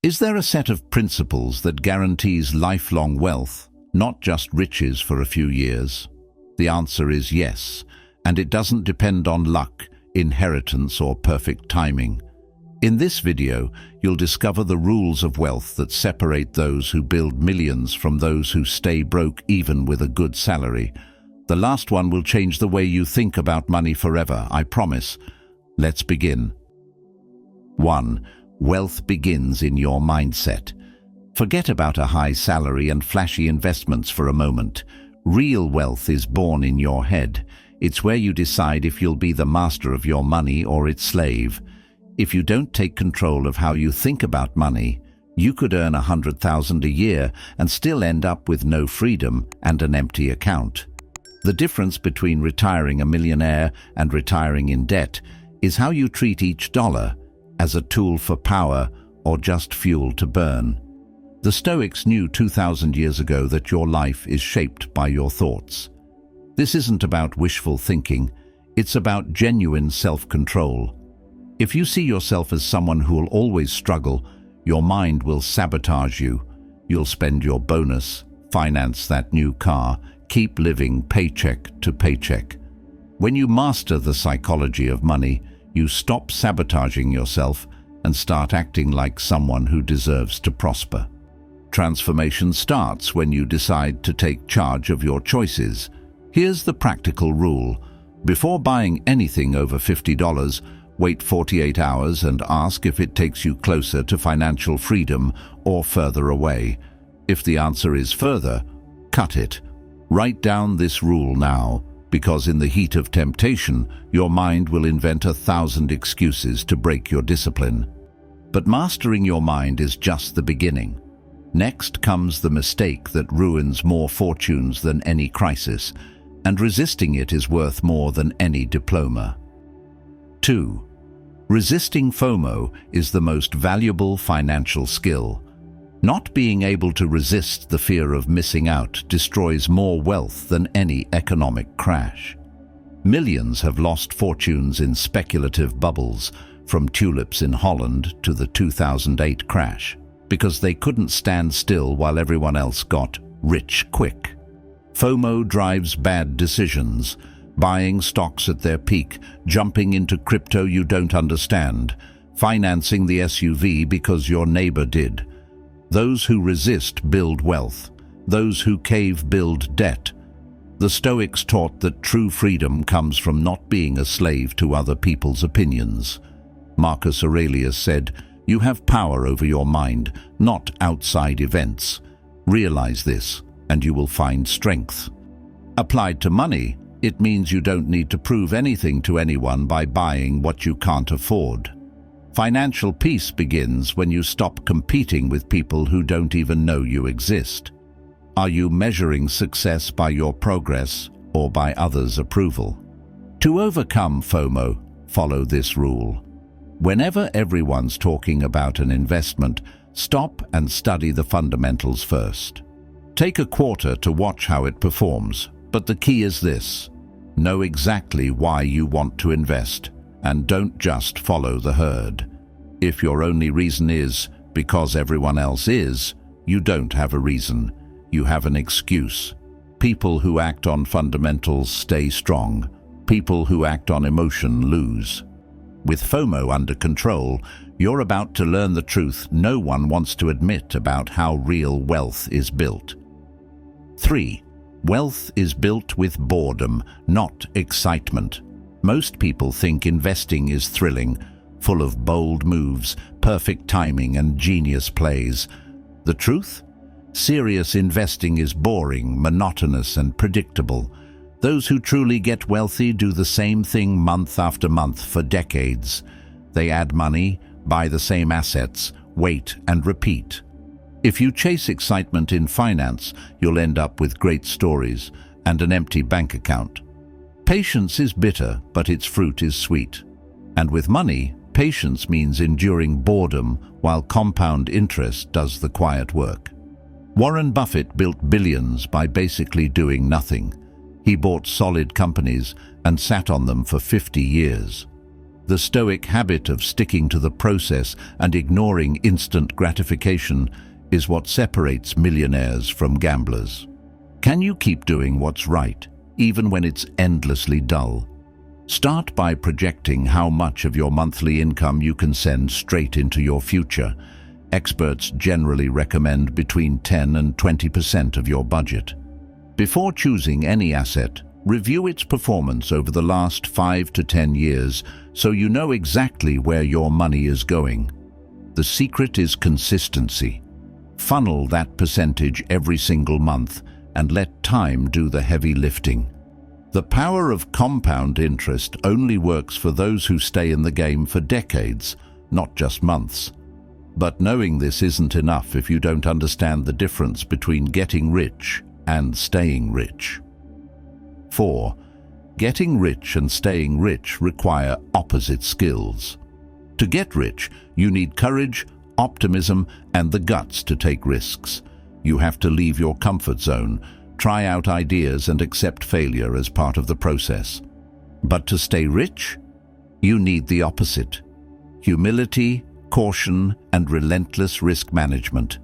Is there a set of principles that guarantees lifelong wealth, not just riches for a few years? The answer is yes, and it doesn't depend on luck, inheritance, or perfect timing. In this video, you'll discover the rules of wealth that separate those who build millions from those who stay broke even with a good salary. The last one will change the way you think about money forever, I promise. Let's begin. 1. Wealth begins in your mindset. Forget about a high salary and flashy investments for a moment. Real wealth is born in your head. It's where you decide if you'll be the master of your money or its slave. If you don't take control of how you think about money, you could earn $100,000 a year and still end up with no freedom and an empty account. The difference between retiring a millionaire and retiring in debt is how you treat each dollar, as a tool for power or just fuel to burn. The Stoics knew 2,000 years ago that your life is shaped by your thoughts. This isn't about wishful thinking, it's about genuine self-control. If you see yourself as someone who will always struggle, your mind will sabotage you. You'll spend your bonus, finance that new car, keep living paycheck to paycheck. When you master the psychology of money, you stop sabotaging yourself and start acting like someone who deserves to prosper. Transformation starts when you decide to take charge of your choices. Here's the practical rule. Before buying anything over $50, wait 48 hours and ask if it takes you closer to financial freedom or further away. If the answer is further, cut it. Write down this rule now, because in the heat of temptation, your mind will invent 1,000 excuses to break your discipline. But mastering your mind is just the beginning. Next comes the mistake that ruins more fortunes than any crisis, and resisting it is worth more than any diploma. 2. Resisting FOMO is the most valuable financial skill. Not being able to resist the fear of missing out destroys more wealth than any economic crash. Millions have lost fortunes in speculative bubbles, from tulips in Holland to the 2008 crash, because they couldn't stand still while everyone else got rich quick. FOMO drives bad decisions, buying stocks at their peak, jumping into crypto you don't understand, financing the SUV because your neighbor did. Those who resist build wealth. Those who cave build debt. The Stoics taught that true freedom comes from not being a slave to other people's opinions. Marcus Aurelius said, "You have power over your mind, not outside events. Realize this, and you will find strength." Applied to money, it means you don't need to prove anything to anyone by buying what you can't afford. Financial peace begins when you stop competing with people who don't even know you exist. Are you measuring success by your progress or by others' approval? To overcome FOMO, follow this rule. Whenever everyone's talking about an investment, stop and study the fundamentals first. Take a quarter to watch how it performs, but the key is this: know exactly why you want to invest, and don't just follow the herd. If your only reason is because everyone else is, you don't have a reason. You have an excuse. People who act on fundamentals stay strong. People who act on emotion lose. With FOMO under control, you're about to learn the truth no one wants to admit about how real wealth is built. 3. Wealth is built with boredom, not excitement. Most people think investing is thrilling, full of bold moves, perfect timing, and genius plays. The truth? Serious investing is boring, monotonous, and predictable. Those who truly get wealthy do the same thing month after month for decades. They add money, buy the same assets, wait, and repeat. If you chase excitement in finance, you'll end up with great stories and an empty bank account. Patience is bitter, but its fruit is sweet. And with money, patience means enduring boredom while compound interest does the quiet work. Warren Buffett built billions by basically doing nothing. He bought solid companies and sat on them for 50 years. The Stoic habit of sticking to the process and ignoring instant gratification is what separates millionaires from gamblers. Can you keep doing what's right, even when it's endlessly dull? Start by projecting how much of your monthly income you can send straight into your future. Experts generally recommend between 10 and 20% of your budget. Before choosing any asset, review its performance over the last 5 to 10 years so you know exactly where your money is going. The secret is consistency. Funnel that percentage every single month and let time do the heavy lifting. The power of compound interest only works for those who stay in the game for decades, not just months. But knowing this isn't enough if you don't understand the difference between getting rich and staying rich. 4. Getting rich and staying rich require opposite skills. To get rich, you need courage, optimism, and the guts to take risks. You have to leave your comfort zone, try out ideas, and accept failure as part of the process. But to stay rich, you need the opposite: humility, caution, and relentless risk management.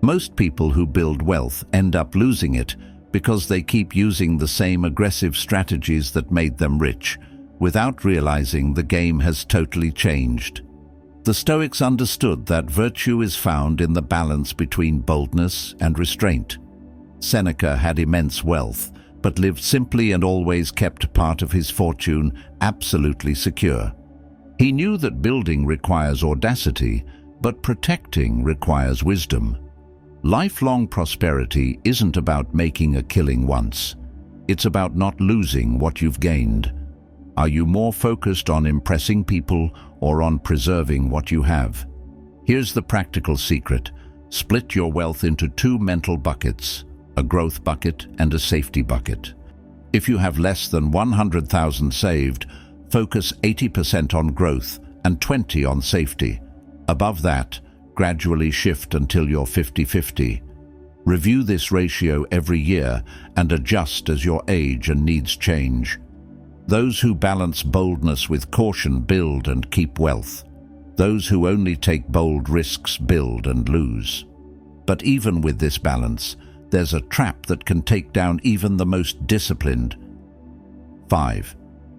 Most people who build wealth end up losing it because they keep using the same aggressive strategies that made them rich, without realizing the game has totally changed. The Stoics understood that virtue is found in the balance between boldness and restraint. Seneca had immense wealth, but lived simply and always kept part of his fortune absolutely secure. He knew that building requires audacity, but protecting requires wisdom. Lifelong prosperity isn't about making a killing once. It's about not losing what you've gained. Are you more focused on impressing people or on preserving what you have? Here's the practical secret. Split your wealth into 2 mental buckets: a growth bucket and a safety bucket. If you have less than 100,000 saved, focus 80% on growth and 20% on safety. Above that, gradually shift until you're 50-50. Review this ratio every year and adjust as your age and needs change. Those who balance boldness with caution build and keep wealth. Those who only take bold risks build and lose. But even with this balance, there's a trap that can take down even the most disciplined. 5.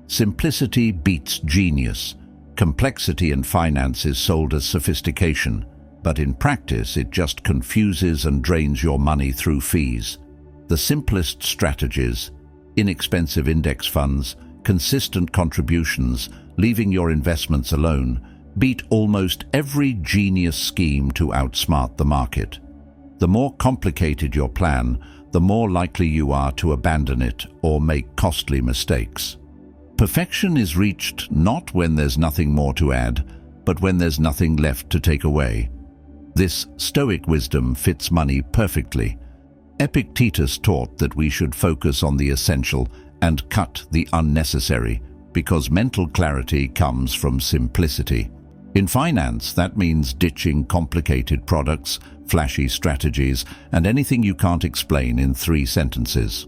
Simplicity beats genius. Complexity in finance is sold as sophistication, but in practice it just confuses and drains your money through fees. The simplest strategies: inexpensive index funds, consistent contributions, leaving your investments alone, beat almost every genius scheme to outsmart the market. The more complicated your plan, the more likely you are to abandon it or make costly mistakes. Perfection is reached not when there's nothing more to add, but when there's nothing left to take away. This Stoic wisdom fits money perfectly. Epictetus taught that we should focus on the essential and cut the unnecessary, because mental clarity comes from simplicity. In finance, that means ditching complicated products, flashy strategies, and anything you can't explain in 3 sentences.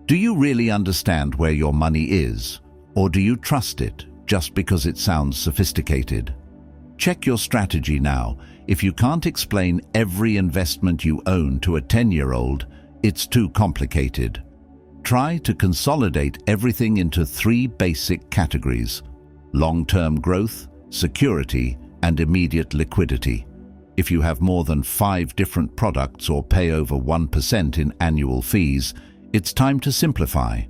Do you really understand where your money is, or do you trust it just because it sounds sophisticated? Check your strategy now. If you can't explain every investment you own to a 10-year-old, it's too complicated. Try to consolidate everything into 3 basic categories: long-term growth, security, and immediate liquidity. If you have more than 5 different products or pay over 1% in annual fees, it's time to simplify.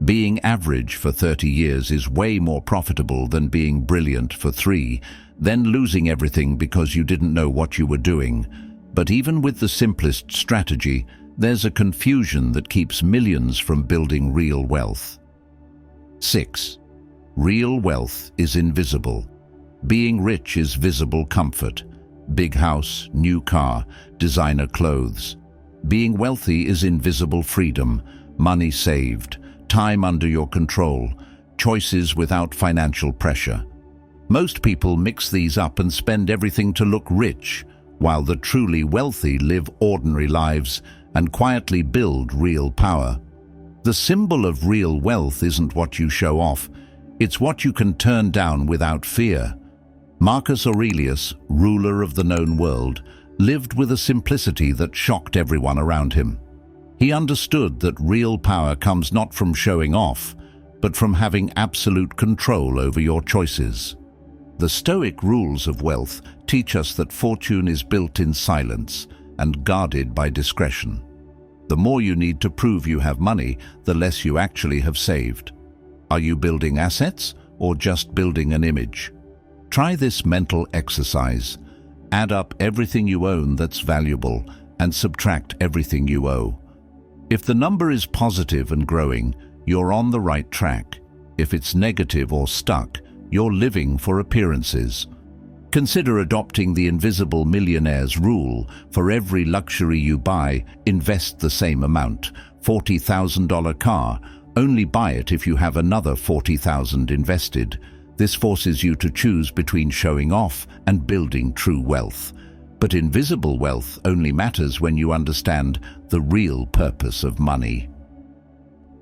Being average for 30 years is way more profitable than being brilliant for 3, then losing everything because you didn't know what you were doing. But even with the simplest strategy, there's a confusion that keeps millions from building real wealth. 6. Real wealth is invisible. Being rich is visible comfort. Big house, new car, designer clothes. Being wealthy is invisible freedom, money saved, time under your control, choices without financial pressure. Most people mix these up and spend everything to look rich, while the truly wealthy live ordinary lives and quietly build real power. The symbol of real wealth isn't what you show off, It's what you can turn down without fear. Marcus Aurelius, ruler of the known world, lived with a simplicity that shocked everyone around him. He understood that real power comes not from showing off, but from having absolute control over your choices. The Stoic rules of wealth teach us that fortune is built in silence and guarded by discretion. The more you need to prove you have money, the less you actually have saved. Are you building assets or just building an image? Try this mental exercise. Add up everything you own that's valuable and subtract everything you owe. If the number is positive and growing, you're on the right track. If it's negative or stuck, you're living for appearances. Consider adopting the invisible millionaire's rule. For every luxury you buy, invest the same amount. $40,000 car, only buy it if you have another $40,000 invested. This forces you to choose between showing off and building true wealth. But invisible wealth only matters when you understand the real purpose of money.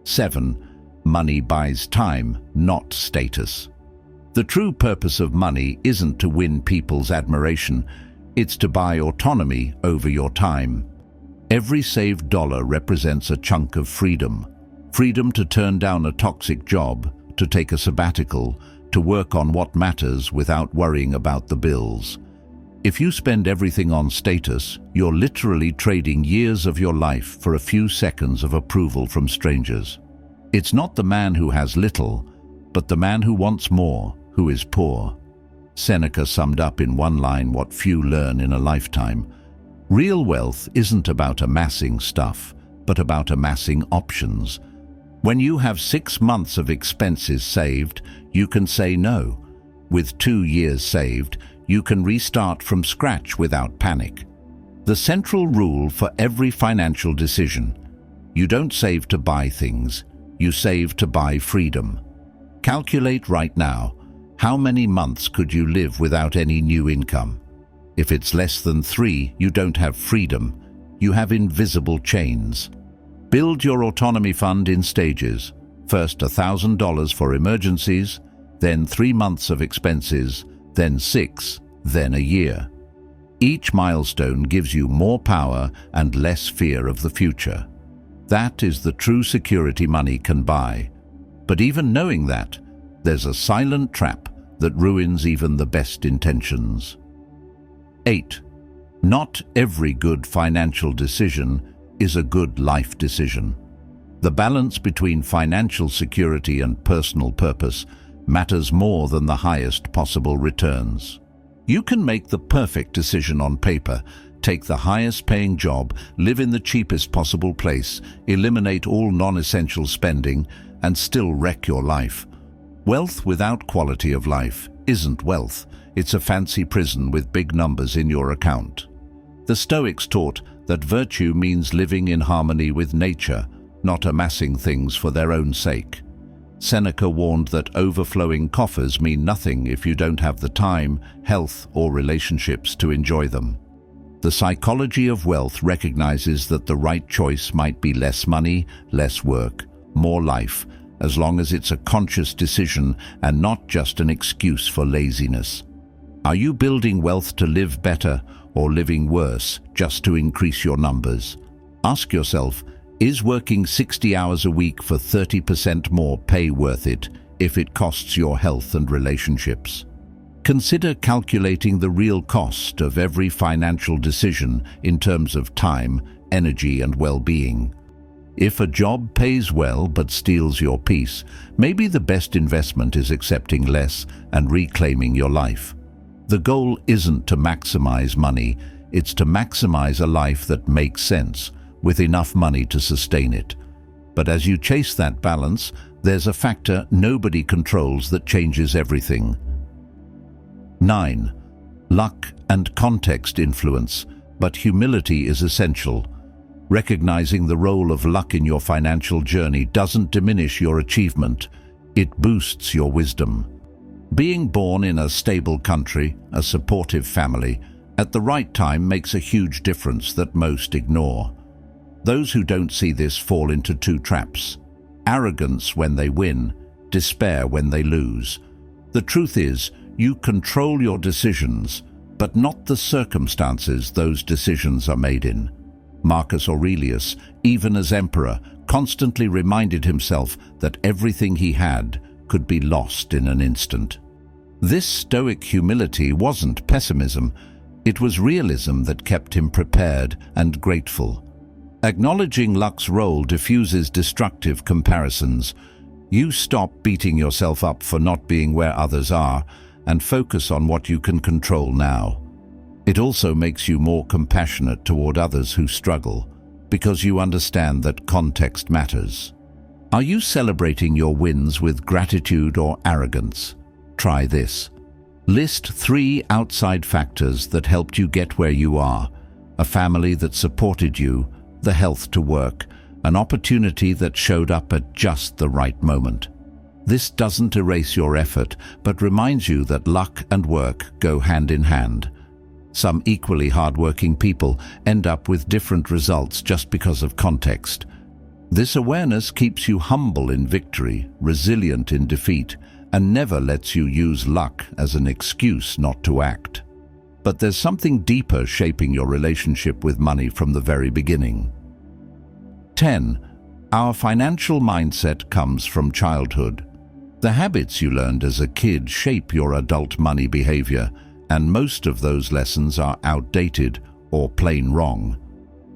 7. Money buys time, not status. The true purpose of money isn't to win people's admiration, it's to buy autonomy over your time. Every saved dollar represents a chunk of freedom. Freedom to turn down a toxic job, to take a sabbatical, to work on what matters without worrying about the bills. If you spend everything on status, you're literally trading years of your life for a few seconds of approval from strangers. It's not the man who has little, but the man who wants more, who is poor. Seneca summed up in one line what few learn in a lifetime. Real wealth isn't about amassing stuff, but about amassing options. When you have 6 months of expenses saved, you can say no. With 2 years saved, you can restart from scratch without panic. The central rule for every financial decision: you don't save to buy things, you save to buy freedom. Calculate right now, how many months could you live without any new income? If it's less than 3, you don't have freedom, you have invisible chains. Build your autonomy fund in stages. First $1,000 for emergencies, then 3 months of expenses, then 6, then a year. Each milestone gives you more power and less fear of the future. That is the true security money can buy. But even knowing that, there's a silent trap that ruins even the best intentions. 8. Not every good financial decision is a good life decision. The balance between financial security and personal purpose matters more than the highest possible returns. You can make the perfect decision on paper, take the highest paying job, live in the cheapest possible place, eliminate all non-essential spending, and still wreck your life. Wealth without quality of life isn't wealth. It's a fancy prison with big numbers in your account. The Stoics taught that virtue means living in harmony with nature, not amassing things for their own sake. Seneca warned that overflowing coffers mean nothing if you don't have the time, health, or relationships to enjoy them. The psychology of wealth recognizes that the right choice might be less money, less work, more life, as long as it's a conscious decision and not just an excuse for laziness. Are you building wealth to live better or living worse just to increase your numbers? Ask yourself, is working 60 hours a week for 30% more pay worth it if it costs your health and relationships? Consider calculating the real cost of every financial decision in terms of time, energy, and well-being. If a job pays well but steals your peace, maybe the best investment is accepting less and reclaiming your life. The goal isn't to maximize money, it's to maximize a life that makes sense, with enough money to sustain it. But as you chase that balance, there's a factor nobody controls that changes everything. 9. Luck and context influence, but humility is essential. Recognizing the role of luck in your financial journey doesn't diminish your achievement, it boosts your wisdom. Being born in a stable country, a supportive family, at the right time makes a huge difference that most ignore. Those who don't see this fall into 2 traps: arrogance when they win, despair when they lose. The truth is, you control your decisions, but not the circumstances those decisions are made in. Marcus Aurelius, even as emperor, constantly reminded himself that everything he had could be lost in an instant. This stoic humility wasn't pessimism, it was realism that kept him prepared and grateful. Acknowledging luck's role diffuses destructive comparisons. You stop beating yourself up for not being where others are and focus on what you can control now. It also makes you more compassionate toward others who struggle, because you understand that context matters. Are you celebrating your wins with gratitude or arrogance? Try this. List 3 outside factors that helped you get where you are: a family that supported you, the health to work, an opportunity that showed up at just the right moment. This doesn't erase your effort, but reminds you that luck and work go hand in hand. Some equally hardworking people end up with different results just because of context. This awareness keeps you humble in victory, resilient in defeat, and never lets you use luck as an excuse not to act. But there's something deeper shaping your relationship with money from the very beginning. 10. Our financial mindset comes from childhood. The habits you learned as a kid shape your adult money behavior, and most of those lessons are outdated or plain wrong.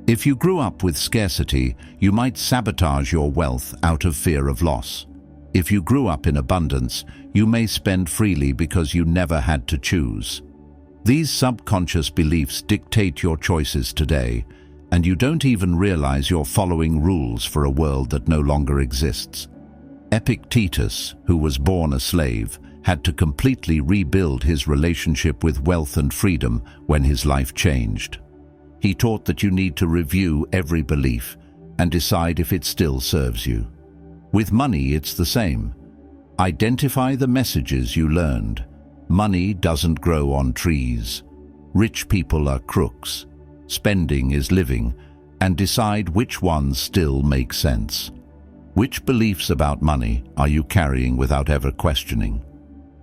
If you grew up with scarcity, you might sabotage your wealth out of fear of loss. If you grew up in abundance, you may spend freely because you never had to choose. These subconscious beliefs dictate your choices today, and you don't even realize you're following rules for a world that no longer exists. Epictetus, who was born a slave, had to completely rebuild his relationship with wealth and freedom when his life changed. He taught that you need to review every belief and decide if it still serves you. With money, it's the same. Identify the messages you learned. Money doesn't grow on trees. Rich people are crooks. Spending is living, and decide which ones still make sense. Which beliefs about money are you carrying without ever questioning?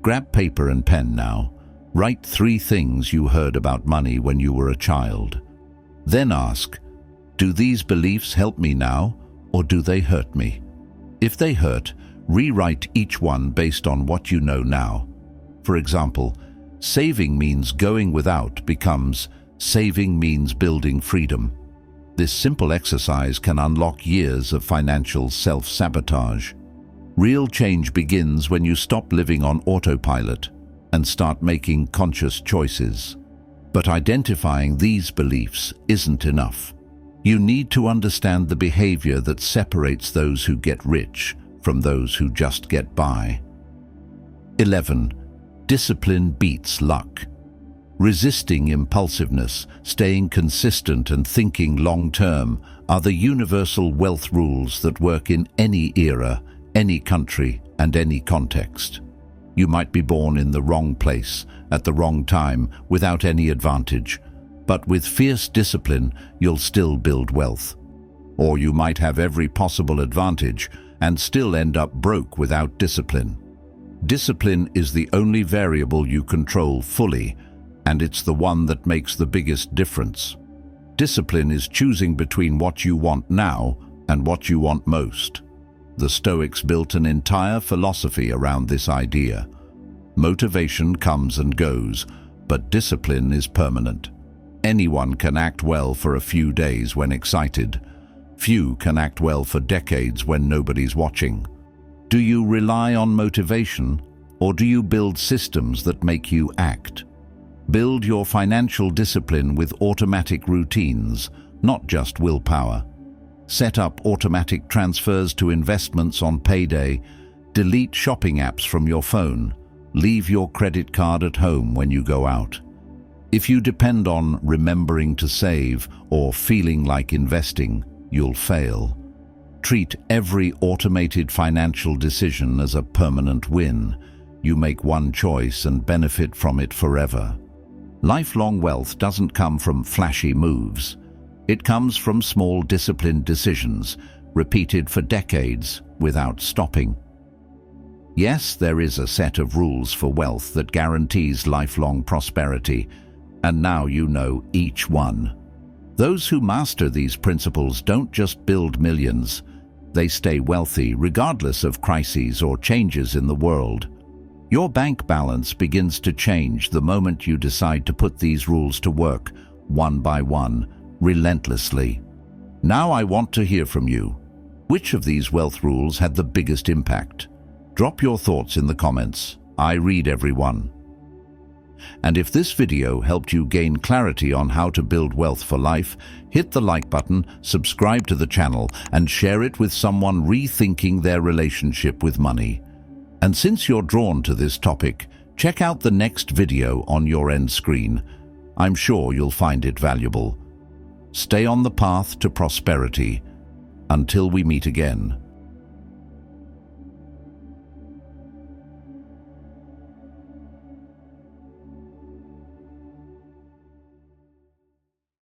Grab paper and pen now. Write 3 things you heard about money when you were a child. Then ask, do these beliefs help me now, or do they hurt me? If they hurt, rewrite each one based on what you know now. For example, saving means going without becomes saving means building freedom. This simple exercise can unlock years of financial self-sabotage. Real change begins when you stop living on autopilot and start making conscious choices. But identifying these beliefs isn't enough. You need to understand the behavior that separates those who get rich from those who just get by. 11. Discipline beats luck. Resisting impulsiveness, staying consistent and thinking long-term are the universal wealth rules that work in any era, any country, and any context. You might be born in the wrong place, at the wrong time, without any advantage, but with fierce discipline, you'll still build wealth. Or you might have every possible advantage and still end up broke without discipline. Discipline is the only variable you control fully, and it's the one that makes the biggest difference. Discipline is choosing between what you want now and what you want most. The Stoics built an entire philosophy around this idea. Motivation comes and goes, but discipline is permanent. Anyone can act well for a few days when excited. Few can act well for decades when nobody's watching. Do you rely on motivation, or do you build systems that make you act? Build your financial discipline with automatic routines, not just willpower. Set up automatic transfers to investments on payday. Delete shopping apps from your phone. Leave your credit card at home when you go out. If you depend on remembering to save or feeling like investing, you'll fail. Treat every automated financial decision as a permanent win. You make one choice and benefit from it forever. Lifelong wealth doesn't come from flashy moves. It comes from small disciplined decisions, repeated for decades without stopping. Yes, there is a set of rules for wealth that guarantees lifelong prosperity, and now you know each one. Those who master these principles don't just build millions, they stay wealthy regardless of crises or changes in the world. Your bank balance begins to change the moment you decide to put these rules to work, one by one, relentlessly. Now I want to hear from you. Which of these wealth rules had the biggest impact? Drop your thoughts in the comments. I read everyone. And if this video helped you gain clarity on how to build wealth for life, hit the like button, subscribe to the channel, and share it with someone rethinking their relationship with money. And since you're drawn to this topic, check out the next video on your end screen. I'm sure you'll find it valuable. Stay on the path to prosperity. Until we meet again.